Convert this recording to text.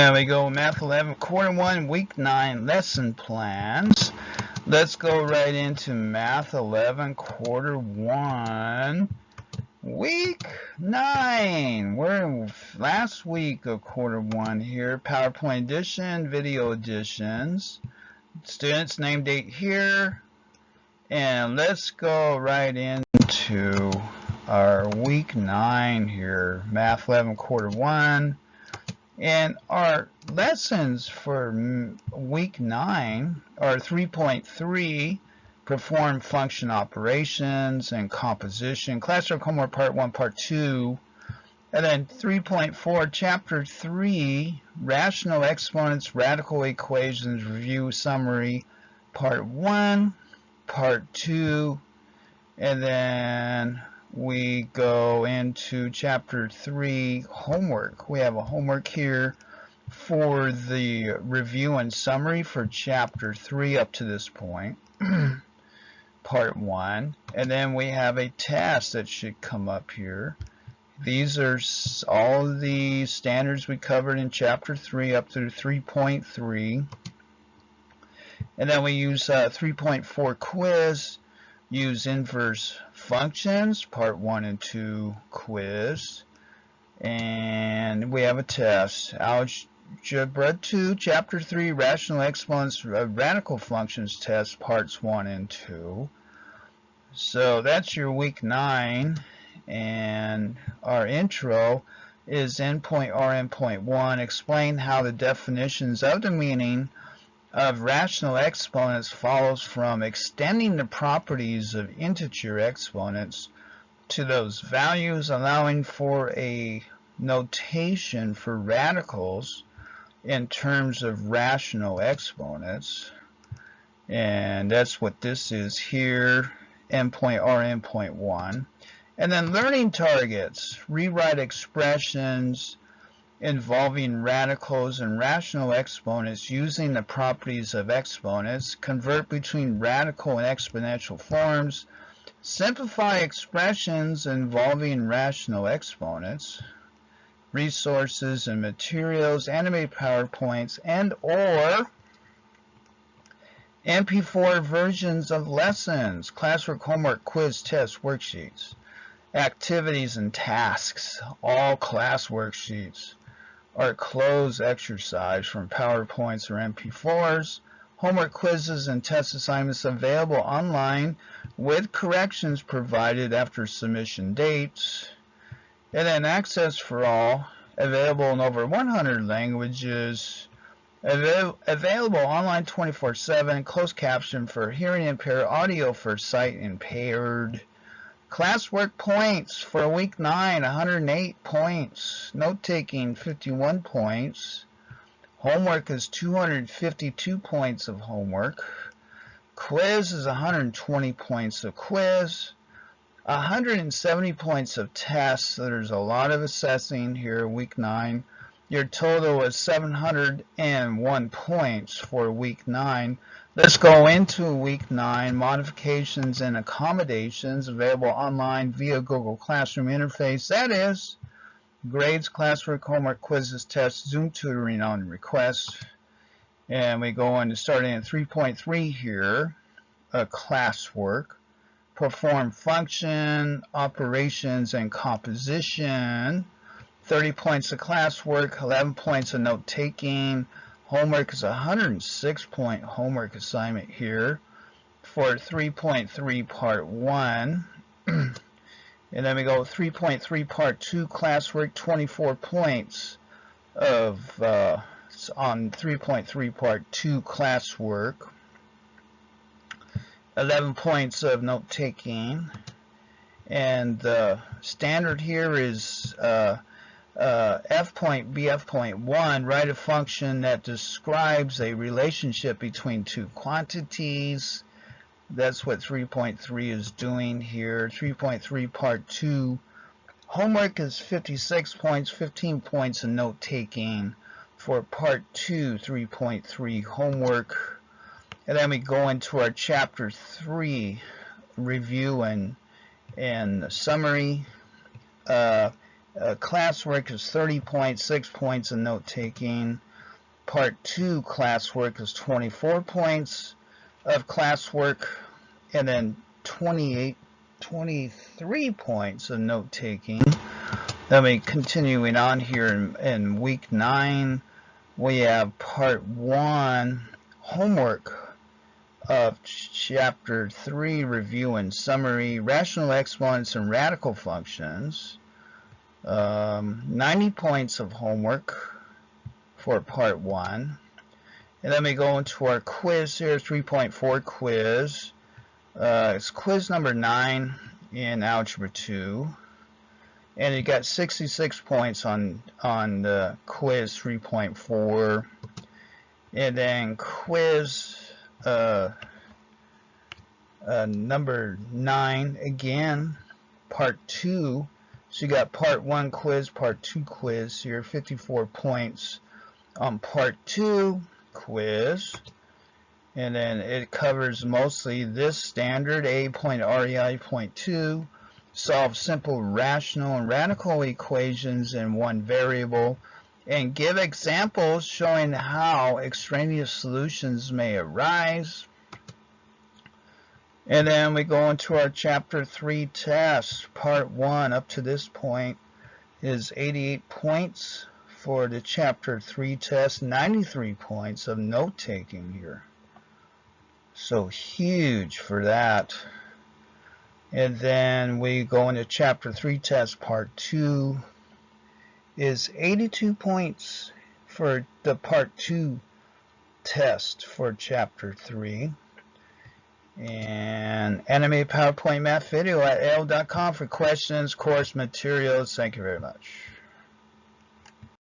And we go Math 11, Quarter 1, Week 9 lesson plans. Let's go right into Math 11, Quarter 1, Week 9. We're in last week of Quarter 1 here. PowerPoint edition, video editions. Students name date here. And let's go right into our Week 9 here. Math 11, Quarter 1. And our lessons for week 9 are 3.3, perform function operations and composition, classwork homework part 1, part 2, and then 3.4, chapter 3, rational exponents, radical equations, review, summary, part 1, part 2, and then we go into chapter 3 homework. We have a homework here for the review and summary for chapter 3 up to this point, part 1. And then we have a test that should come up here. These are all the standards we covered in chapter 3 up through 3.3. And then we use 3.4 quiz. Use inverse functions, part 1 and 2 quiz, and we have a test. Algebra 2, chapter 3, rational exponents, radical functions test, parts 1 and 2. So that's your week 9, and our intro is endpoint endpoint 1. Explain how the definitions of the meaning of rational exponents follows from extending the properties of integer exponents to those values, allowing for a notation for radicals in terms of rational exponents. And that's what this is here, endpoint endpoint 1. And then learning targets, rewrite expressions involving radicals and rational exponents using the properties of exponents, convert between radical and exponential forms, simplify expressions involving rational exponents, resources and materials, animated PowerPoints, and or MP4 versions of lessons, classwork, homework, quiz, test, worksheets, activities and tasks, all class worksheets, or closed exercise from PowerPoints or MP4s, homework quizzes and test assignments available online with corrections provided after submission dates, and then access for all, available in over 100 languages, available online 24/7, closed caption for hearing impaired, audio for sight impaired. Classwork points for week 9, 108 points. Note-taking, 51 points. Homework is 252 points of homework. Quiz is 120 points of quiz. 170 points of tests. So there's a lot of assessing here, week 9. Your total is 701 points for week 9. Let's go into week 9, modifications and accommodations available online via Google Classroom interface. That is, grades, classwork, homework, quizzes, tests, Zoom tutoring on request. And we go into starting at 3.3 here, classwork, perform function, operations, and composition. 30 points of classwork, 11 points of note-taking. Homework is a 106-point homework assignment here for 3.3 part 1. And then we go 3.3 part 2 classwork, 24 points of on 3.3 part 2 classwork, 11 points of note-taking. And the standard here is F.BF.1, write a function that describes a relationship between two quantities. That's what 3.3 is doing here. 3.3 part 2. Homework is 56 points, 15 points of note-taking for part 2, 3.3 homework. And then we go into our chapter 3 review and summary. Classwork is 30 points, 6 points of note-taking. Part 2 classwork is 24 points of classwork, and then 23 points of note-taking. Then continuing on here in week 9, we have part 1 homework of chapter 3, review and summary, rational exponents and radical functions. 90 points of homework for part 1. And then we go into our quiz here, 3.4 quiz. It's quiz number 9 in Algebra 2. And you got 66 points on the quiz 3.4. And then quiz number 9, again, part 2. So you got part 1 quiz, part 2 quiz here, 54 points on part 2 quiz. And then it covers mostly this standard, A.REI.2, solve simple rational and radical equations in one variable, and give examples showing how extraneous solutions may arise. And then we go into our chapter 3 test. Part 1 up to this point is 88 points for the chapter 3 test, 93 points of note-taking here. So huge for that. And then we go into chapter 3 test, part 2 is 82 points for the part 2 test for chapter 3. And animated PowerPoint math video at AL.com for questions, course materials. Thank you very much.